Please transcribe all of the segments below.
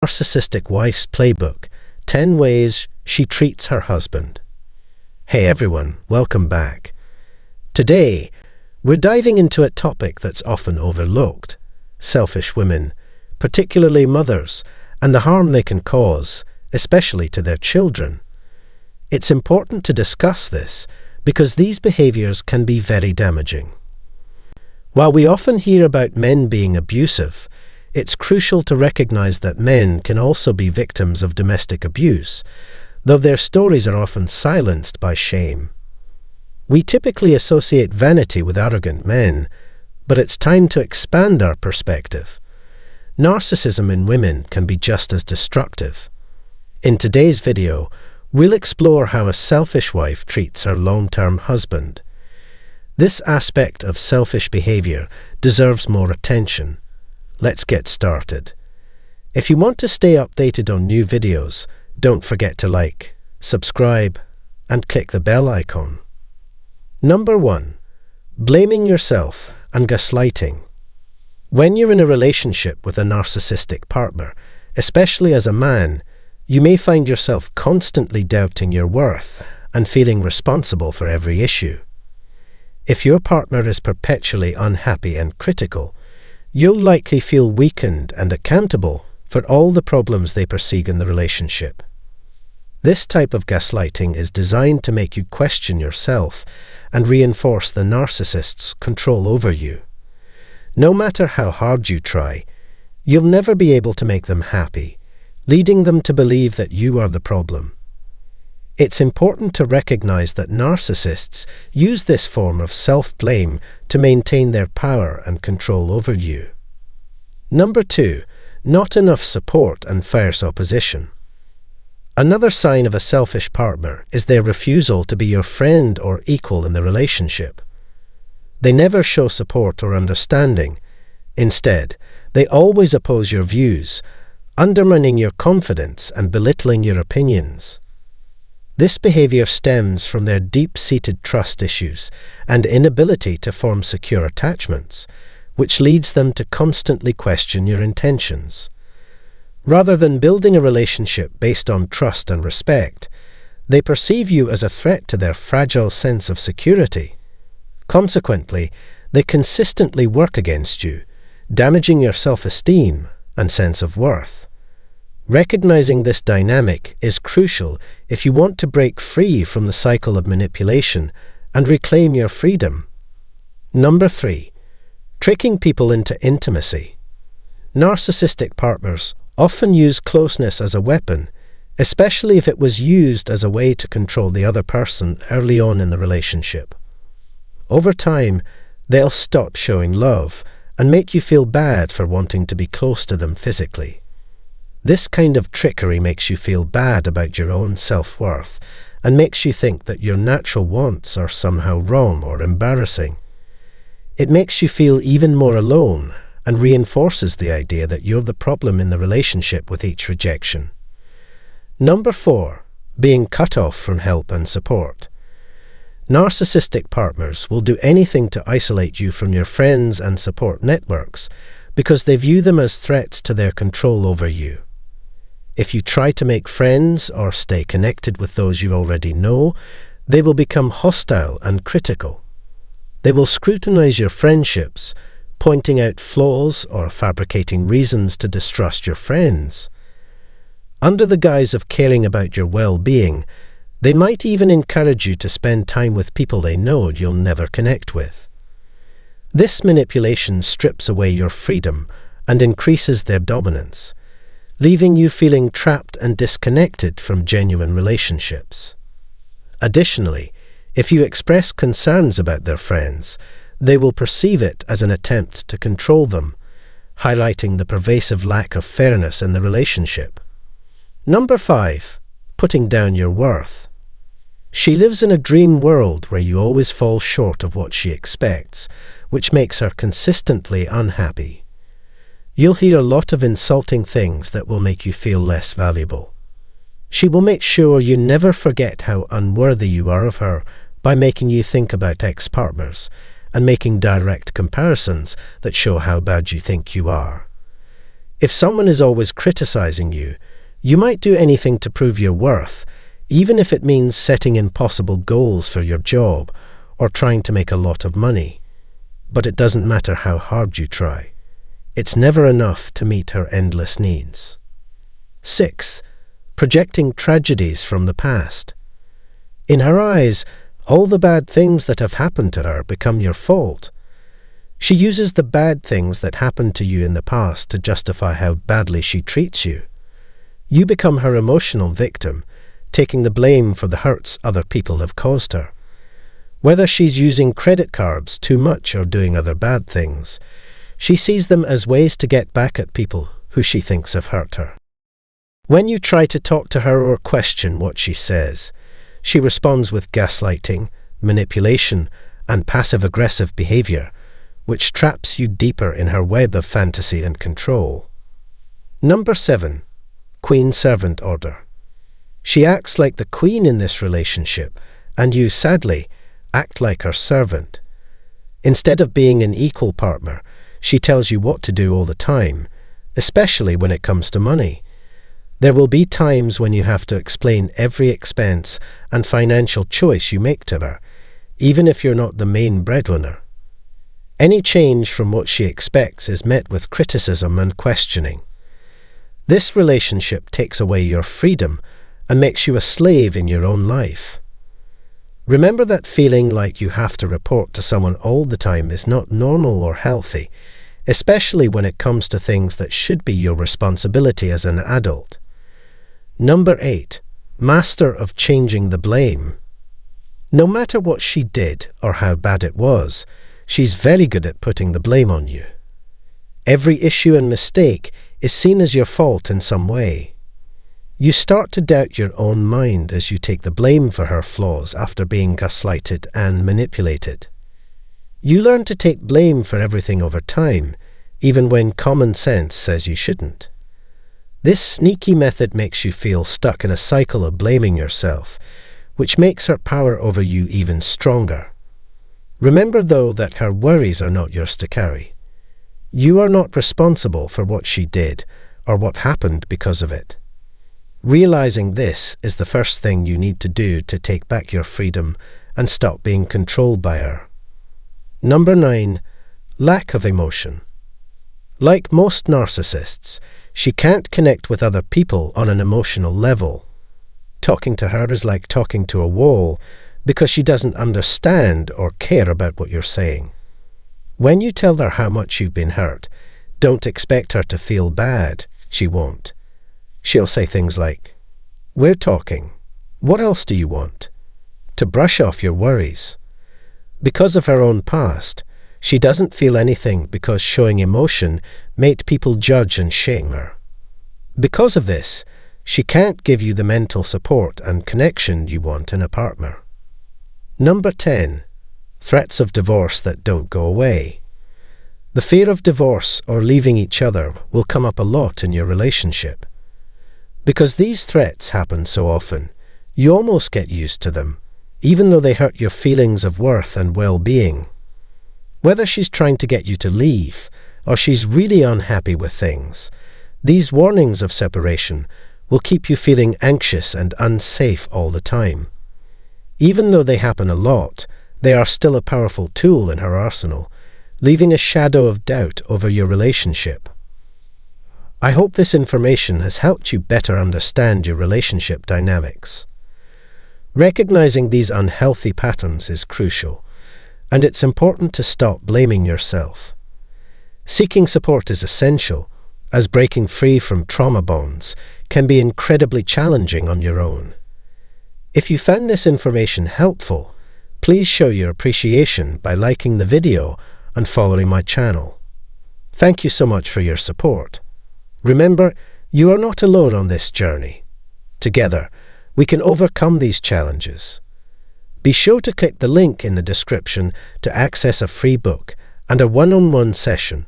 Narcissistic Wife's Playbook, 10 Ways She Treats Her Husband. Hey everyone, welcome back. Today, we're diving into a topic that's often overlooked: selfish women, particularly mothers, and the harm they can cause, especially to their children. It's important to discuss this because these behaviors can be very damaging. While we often hear about men being abusive, it's crucial to recognize that men can also be victims of domestic abuse, though their stories are often silenced by shame. We typically associate vanity with arrogant men, but it's time to expand our perspective. Narcissism in women can be just as destructive. In today's video, we'll explore how a selfish wife treats her long-term husband. This aspect of selfish behavior deserves more attention. Let's get started. If you want to stay updated on new videos, don't forget to like, subscribe, and click the bell icon. Number 1. Blaming yourself and gaslighting. When you're in a relationship with a narcissistic partner, especially as a man, you may find yourself constantly doubting your worth and feeling responsible for every issue. If your partner is perpetually unhappy and critical, you'll likely feel weakened and accountable for all the problems they perceive in the relationship. This type of gaslighting is designed to make you question yourself and reinforce the narcissist's control over you. No matter how hard you try, you'll never be able to make them happy, leading them to believe that you are the problem. It's important to recognize that narcissists use this form of self-blame to maintain their power and control over you. Number 2. Not enough support and fierce opposition. Another sign of a selfish partner is their refusal to be your friend or equal in the relationship. They never show support or understanding. Instead, they always oppose your views, undermining your confidence and belittling your opinions. This behavior stems from their deep-seated trust issues and inability to form secure attachments, which leads them to constantly question your intentions. Rather than building a relationship based on trust and respect, they perceive you as a threat to their fragile sense of security. Consequently, they consistently work against you, damaging your self-esteem and sense of worth. Recognizing this dynamic is crucial if you want to break free from the cycle of manipulation and reclaim your freedom. Number 3. Tricking people into intimacy. Narcissistic partners often use closeness as a weapon, especially if it was used as a way to control the other person early on in the relationship. Over time, they'll stop showing love and make you feel bad for wanting to be close to them physically. This kind of trickery makes you feel bad about your own self-worth and makes you think that your natural wants are somehow wrong or embarrassing. It makes you feel even more alone and reinforces the idea that you're the problem in the relationship with each rejection. Number 4. Being cut off from help and support. Narcissistic partners will do anything to isolate you from your friends and support networks because they view them as threats to their control over you. If you try to make friends or stay connected with those you already know, they will become hostile and critical. They will scrutinize your friendships, pointing out flaws or fabricating reasons to distrust your friends. Under the guise of caring about your well-being, they might even encourage you to spend time with people they know you'll never connect with. This manipulation strips away your freedom and increases their dominance, leaving you feeling trapped and disconnected from genuine relationships. Additionally, if you express concerns about their friends, they will perceive it as an attempt to control them, highlighting the pervasive lack of fairness in the relationship. Number 5. Putting down your worth. She lives in a dream world where you always fall short of what she expects, which makes her consistently unhappy. You'll hear a lot of insulting things that will make you feel less valuable. She will make sure you never forget how unworthy you are of her by making you think about ex-partners and making direct comparisons that show how bad you think you are. If someone is always criticizing you, you might do anything to prove your worth, even if it means setting impossible goals for your job or trying to make a lot of money. But it doesn't matter how hard you try. It's never enough to meet her endless needs. 6. Projecting tragedies from the past. In her eyes, all the bad things that have happened to her become your fault. She uses the bad things that happened to you in the past to justify how badly she treats you. You become her emotional victim, taking the blame for the hurts other people have caused her. Whether she's using credit cards too much or doing other bad things, she sees them as ways to get back at people who she thinks have hurt her. When you try to talk to her or question what she says, she responds with gaslighting, manipulation, and passive-aggressive behavior, which traps you deeper in her web of fantasy and control. Number 7. Queen Servant Order. She acts like the queen in this relationship, and you, sadly, act like her servant. Instead of being an equal partner, she tells you what to do all the time, especially when it comes to money. There will be times when you have to explain every expense and financial choice you make to her, even if you're not the main breadwinner. Any change from what she expects is met with criticism and questioning. This relationship takes away your freedom and makes you a slave in your own life. Remember that feeling like you have to report to someone all the time is not normal or healthy, especially when it comes to things that should be your responsibility as an adult. Number 8. Master of changing the blame. No matter what she did or how bad it was, she's very good at putting the blame on you. Every issue and mistake is seen as your fault in some way. You start to doubt your own mind as you take the blame for her flaws after being gaslighted and manipulated. You learn to take blame for everything over time, even when common sense says you shouldn't. This sneaky method makes you feel stuck in a cycle of blaming yourself, which makes her power over you even stronger. Remember, though, that her worries are not yours to carry. You are not responsible for what she did or what happened because of it. Realizing this is the first thing you need to do to take back your freedom and stop being controlled by her. Number 9. Lack of emotion. Like most narcissists, she can't connect with other people on an emotional level. Talking to her is like talking to a wall because she doesn't understand or care about what you're saying. When you tell her how much you've been hurt, don't expect her to feel bad. She won't. She'll say things like, "We're talking. What else do you want?" to brush off your worries. Because of her own past, she doesn't feel anything because showing emotion made people judge and shame her. Because of this, she can't give you the mental support and connection you want in a partner. Number 10. Threats of divorce that don't go away. The fear of divorce or leaving each other will come up a lot in your relationship. Because these threats happen so often, you almost get used to them, even though they hurt your feelings of worth and well-being. Whether she's trying to get you to leave or she's really unhappy with things, these warnings of separation will keep you feeling anxious and unsafe all the time. Even though they happen a lot, they are still a powerful tool in her arsenal, leaving a shadow of doubt over your relationship. I hope this information has helped you better understand your relationship dynamics. Recognizing these unhealthy patterns is crucial, and it's important to stop blaming yourself. Seeking support is essential, as breaking free from trauma bonds can be incredibly challenging on your own. If you found this information helpful, please show your appreciation by liking the video and following my channel. Thank you so much for your support. Remember, you are not alone on this journey. Together, we can overcome these challenges. Be sure to click the link in the description to access a free book and a one-on-one session,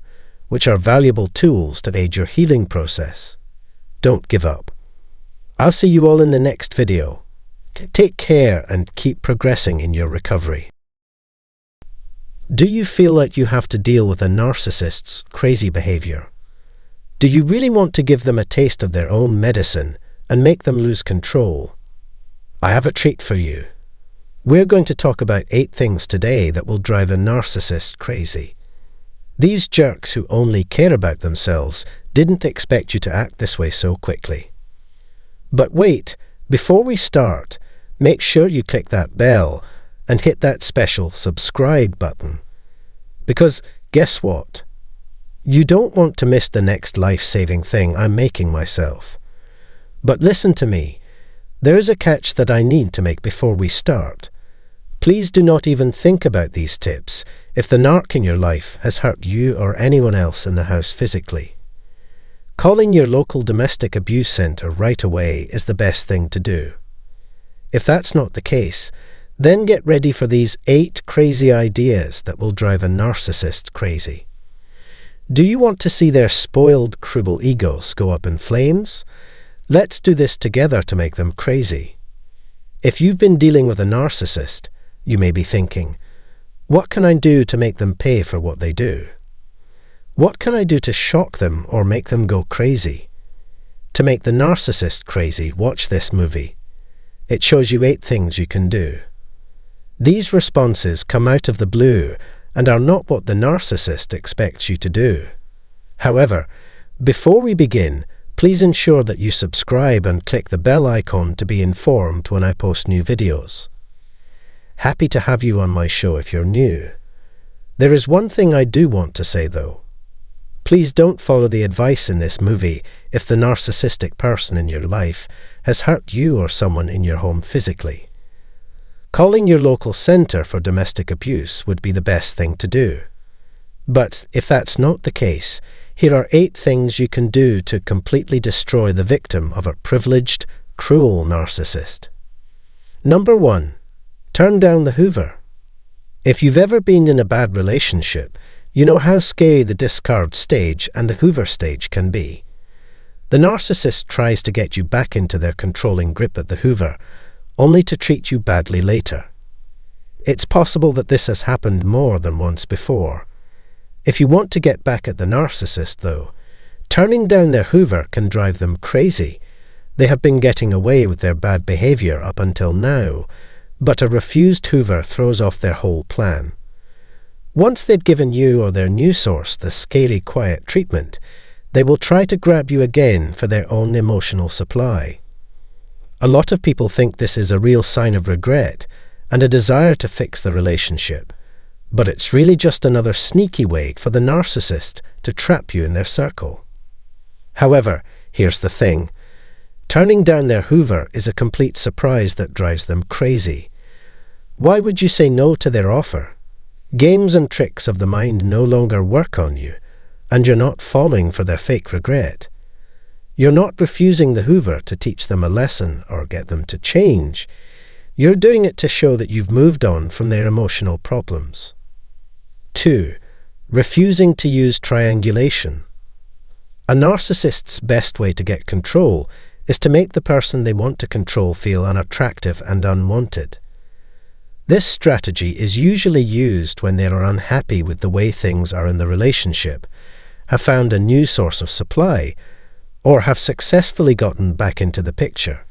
which are valuable tools to aid your healing process. Don't give up. I'll see you all in the next video. Take care and keep progressing in your recovery. Do you feel like you have to deal with a narcissist's crazy behavior? Do you really want to give them a taste of their own medicine and make them lose control? I have a treat for you. We're going to talk about 8 things today that will drive a narcissist crazy. These jerks who only care about themselves didn't expect you to act this way so quickly. But wait, before we start, make sure you click that bell and hit that special subscribe button. Because guess what? You don't want to miss the next life-saving thing I'm making myself. But listen to me. There is a catch that I need to make before we start. Please do not even think about these tips if the narc in your life has hurt you or anyone else in the house physically. Calling your local domestic abuse centre right away is the best thing to do. If that's not the case, then get ready for these 8 crazy ideas that will drive a narcissist crazy. Do you want to see their spoiled, cruel egos go up in flames? Let's do this together to make them crazy. If you've been dealing with a narcissist, you may be thinking, what can I do to make them pay for what they do? What can I do to shock them or make them go crazy? To make the narcissist crazy, watch this movie. It shows you 8 things you can do. These responses come out of the blue and are not what the narcissist expects you to do. However, before we begin, please ensure that you subscribe and click the bell icon to be informed when I post new videos. Happy to have you on my show if you're new. There is one thing I do want to say though. Please don't follow the advice in this movie if the narcissistic person in your life has hurt you or someone in your home physically. Calling your local centre for domestic abuse would be the best thing to do. But if that's not the case, here are 8 things you can do to completely destroy the victim of a privileged, cruel narcissist. Number 1. Turn down the Hoover. If you've ever been in a bad relationship, you know how scary the discard stage and the Hoover stage can be. The narcissist tries to get you back into their controlling grip at the Hoover, only to treat you badly later. It's possible that this has happened more than once before. If you want to get back at the narcissist, though, turning down their Hoover can drive them crazy. They have been getting away with their bad behavior up until now, but a refused Hoover throws off their whole plan. Once they've given you or their new source the scary, quiet treatment, they will try to grab you again for their own emotional supply. A lot of people think this is a real sign of regret and a desire to fix the relationship, but it's really just another sneaky way for the narcissist to trap you in their circle. However, here's the thing. Turning down their Hoover is a complete surprise that drives them crazy. Why would you say no to their offer? Games and tricks of the mind no longer work on you, and you're not falling for their fake regret. You're not refusing the Hoover to teach them a lesson or get them to change. You're doing it to show that you've moved on from their emotional problems. 2. Refusing to use triangulation. A narcissist's best way to get control is to make the person they want to control feel unattractive and unwanted. This strategy is usually used when they are unhappy with the way things are in the relationship, have found a new source of supply, or have successfully gotten back into the picture.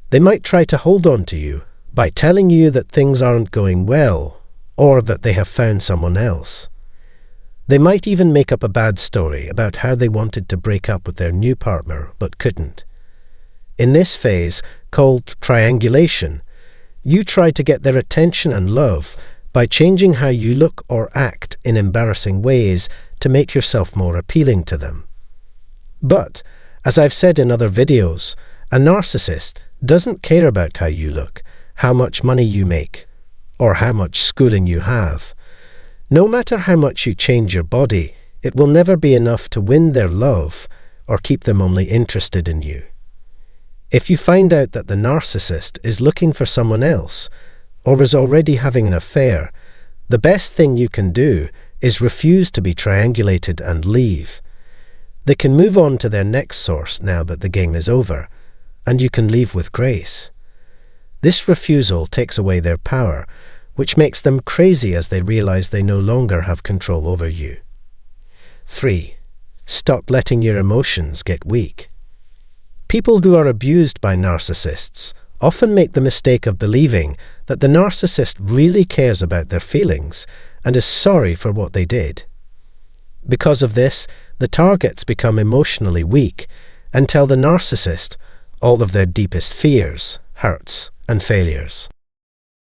They might try to hold on to you by telling you that things aren't going well, or that they have found someone else. They might even make up a bad story about how they wanted to break up with their new partner but couldn't. In this phase, called triangulation, you try to get their attention and love by changing how you look or act in embarrassing ways to make yourself more appealing to them. But, as I've said in other videos, a narcissist doesn't care about how you look, how much money you make, or how much schooling you have. No matter how much you change your body, it will never be enough to win their love or keep them only interested in you. If you find out that the narcissist is looking for someone else, or is already having an affair, the best thing you can do is refuse to be triangulated and leave. They can move on to their next source now that the game is over, and you can leave with grace. This refusal takes away their power, which makes them crazy as they realize they no longer have control over you. 3. Stop letting your emotions get weak. People who are abused by narcissists often make the mistake of believing that the narcissist really cares about their feelings and is sorry for what they did. Because of this, the targets become emotionally weak and tell the narcissist all of their deepest fears, hurts, and failures.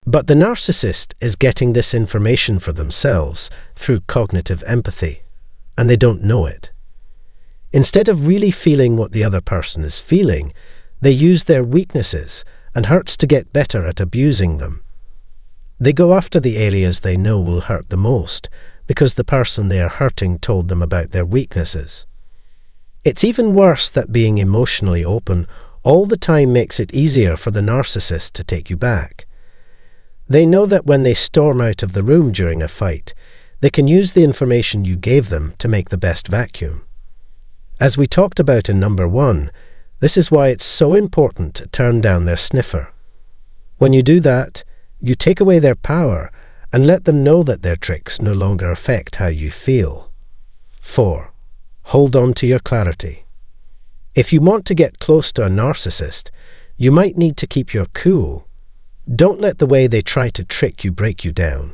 But the narcissist is getting this information for themselves through cognitive empathy, and they don't know it. Instead of really feeling what the other person is feeling, they use their weaknesses and hurts to get better at abusing them. They go after the areas they know will hurt the most because the person they are hurting told them about their weaknesses. It's even worse that being emotionally open all the time makes it easier for the narcissist to take you back. They know that when they storm out of the room during a fight, they can use the information you gave them to make the best vacuum. As we talked about in number 1, this is why it's so important to turn down their sniffer. When you do that, you take away their power and let them know that their tricks no longer affect how you feel. 4. Hold on to your clarity. If you want to get close to a narcissist, you might need to keep your cool. Don't let the way they try to trick you break you down.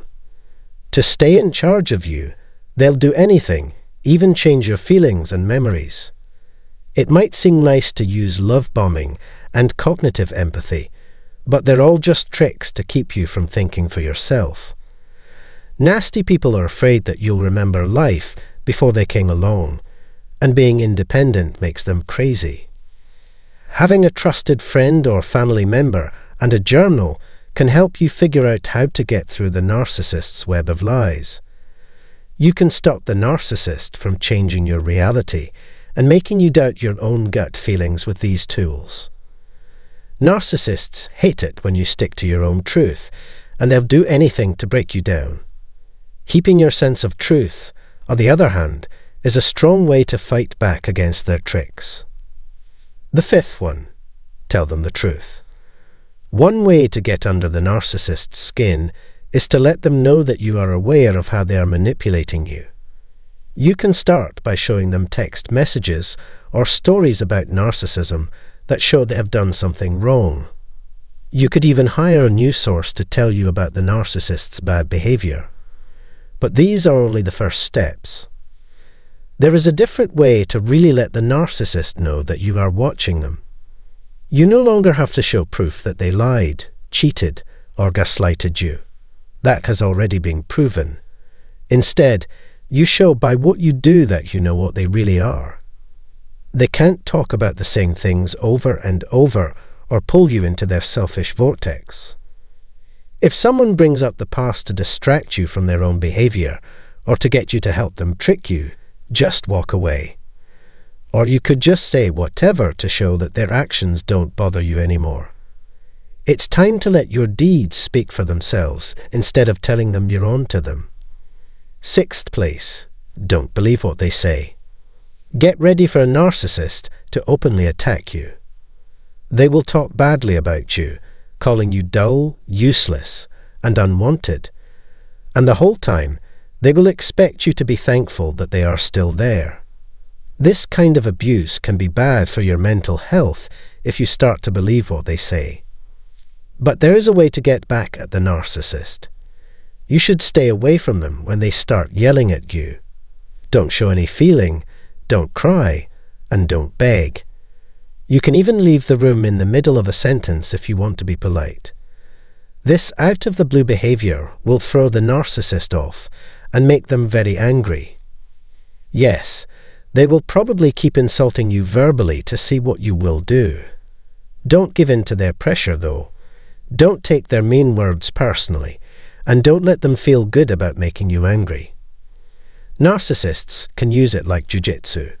To stay in charge of you, they'll do anything, even change your feelings and memories. It might seem nice to use love bombing and cognitive empathy, but they're all just tricks to keep you from thinking for yourself. Nasty people are afraid that you'll remember life before they came along, and being independent makes them crazy. Having a trusted friend or family member and a journal can help you figure out how to get through the narcissist's web of lies. You can stop the narcissist from changing your reality and making you doubt your own gut feelings with these tools. Narcissists hate it when you stick to your own truth, and they'll do anything to break you down. Keeping your sense of truth, on the other hand, is a strong way to fight back against their tricks. The 5th one, tell them the truth. One way to get under the narcissist's skin is to let them know that you are aware of how they are manipulating you. You can start by showing them text messages or stories about narcissism that show they have done something wrong. You could even hire a news source to tell you about the narcissist's bad behavior. But these are only the first steps. There is a different way to really let the narcissist know that you are watching them. You no longer have to show proof that they lied, cheated, or gaslighted you. That has already been proven. Instead, you show by what you do that you know what they really are. They can't talk about the same things over and over or pull you into their selfish vortex. If someone brings up the past to distract you from their own behavior or to get you to help them trick you, just walk away. Or you could just say whatever to show that their actions don't bother you anymore. It's time to let your deeds speak for themselves instead of telling them you're on to them. 6th place, don't believe what they say. Get ready for a narcissist to openly attack you. They will talk badly about you, calling you dull, useless, and unwanted. And the whole time, they will expect you to be thankful that they are still there. This kind of abuse can be bad for your mental health if you start to believe what they say. But there is a way to get back at the narcissist. You should stay away from them when they start yelling at you. Don't show any feeling, don't cry, and don't beg. You can even leave the room in the middle of a sentence if you want to be polite. This out-of-the-blue behavior will throw the narcissist off and make them very angry. Yes, they will probably keep insulting you verbally to see what you will do. Don't give in to their pressure, though. Don't take their mean words personally, and don't let them feel good about making you angry. Narcissists can use it like jiu-jitsu.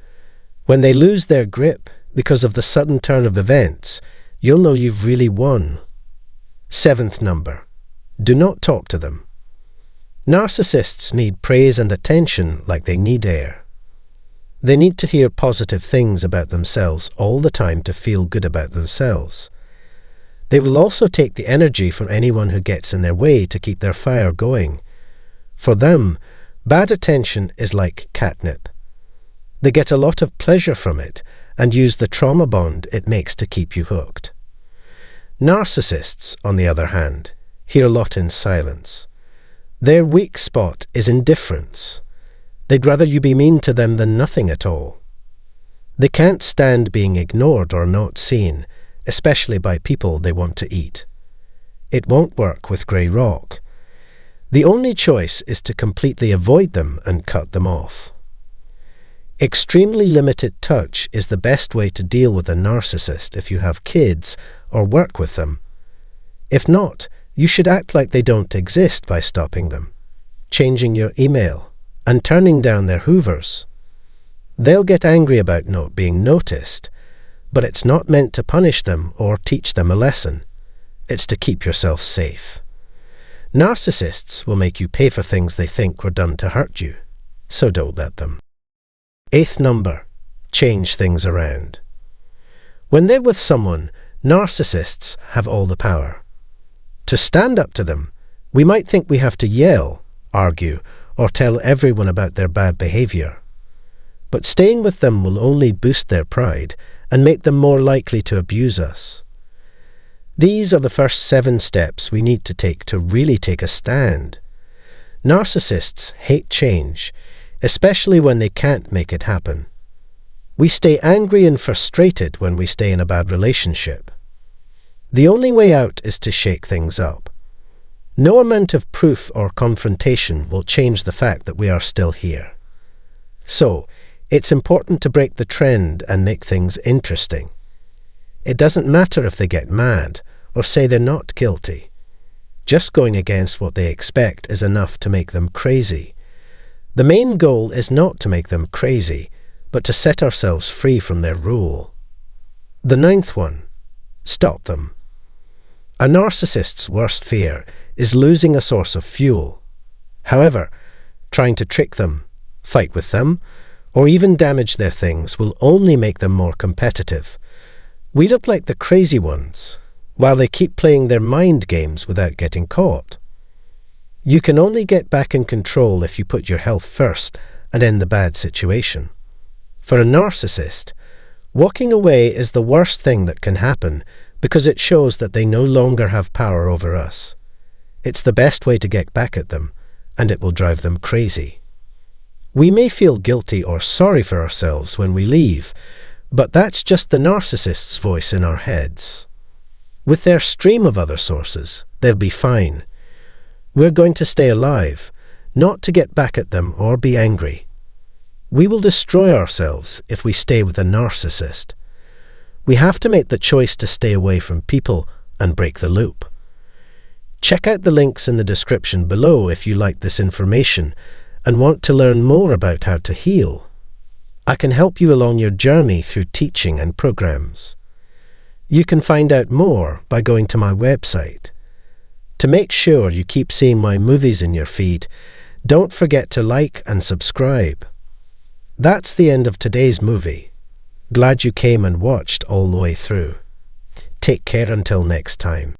When they lose their grip because of the sudden turn of events, you'll know you've really won. 7th number, do not talk to them. Narcissists need praise and attention like they need air. They need to hear positive things about themselves all the time to feel good about themselves. They will also take the energy from anyone who gets in their way to keep their fire going. For them, bad attention is like catnip. They get a lot of pleasure from it and use the trauma bond it makes to keep you hooked. Narcissists, on the other hand, hear a lot in silence. Their weak spot is indifference. They'd rather you be mean to them than nothing at all. They can't stand being ignored or not seen, especially by people they want to eat. It won't work with grey rock. The only choice is to completely avoid them and cut them off. Extremely limited touch is the best way to deal with a narcissist if you have kids or work with them. If not, you should act like they don't exist by stopping them, changing your email, and turning down their hoovers. They'll get angry about not being noticed, but it's not meant to punish them or teach them a lesson. It's to keep yourself safe. Narcissists will make you pay for things they think were done to hurt you, so don't let them. 8th number, change things around. When they're with someone, narcissists have all the power. To stand up to them, we might think we have to yell, argue, or tell everyone about their bad behavior. But staying with them will only boost their pride and make them more likely to abuse us. These are the first 7 steps we need to take to really take a stand. Narcissists hate change, especially when they can't make it happen. We stay angry and frustrated when we stay in a bad relationship. The only way out is to shake things up. No amount of proof or confrontation will change the fact that we are still here. So, it's important to break the trend and make things interesting. It doesn't matter if they get mad or say they're not guilty. Just going against what they expect is enough to make them crazy. The main goal is not to make them crazy, but to set ourselves free from their rule. The 9th one, stop them. A narcissist's worst fear is losing a source of fuel. However, trying to trick them, fight with them, or even damage their things will only make them more competitive. We look like the crazy ones, while they keep playing their mind games without getting caught. You can only get back in control if you put your health first and end the bad situation. For a narcissist, walking away is the worst thing that can happen because it shows that they no longer have power over us. It's the best way to get back at them, and it will drive them crazy. We may feel guilty or sorry for ourselves when we leave, but that's just the narcissist's voice in our heads. With their stream of other sources, they'll be fine. We're going to stay alive, not to get back at them or be angry. We will destroy ourselves if we stay with a narcissist. We have to make the choice to stay away from people and break the loop. Check out the links in the description below if you like this information and want to learn more about how to heal. I can help you along your journey through teaching and programs. You can find out more by going to my website. To make sure you keep seeing my movies in your feed, don't forget to like and subscribe. That's the end of today's movie. Glad you came and watched all the way through. Take care until next time.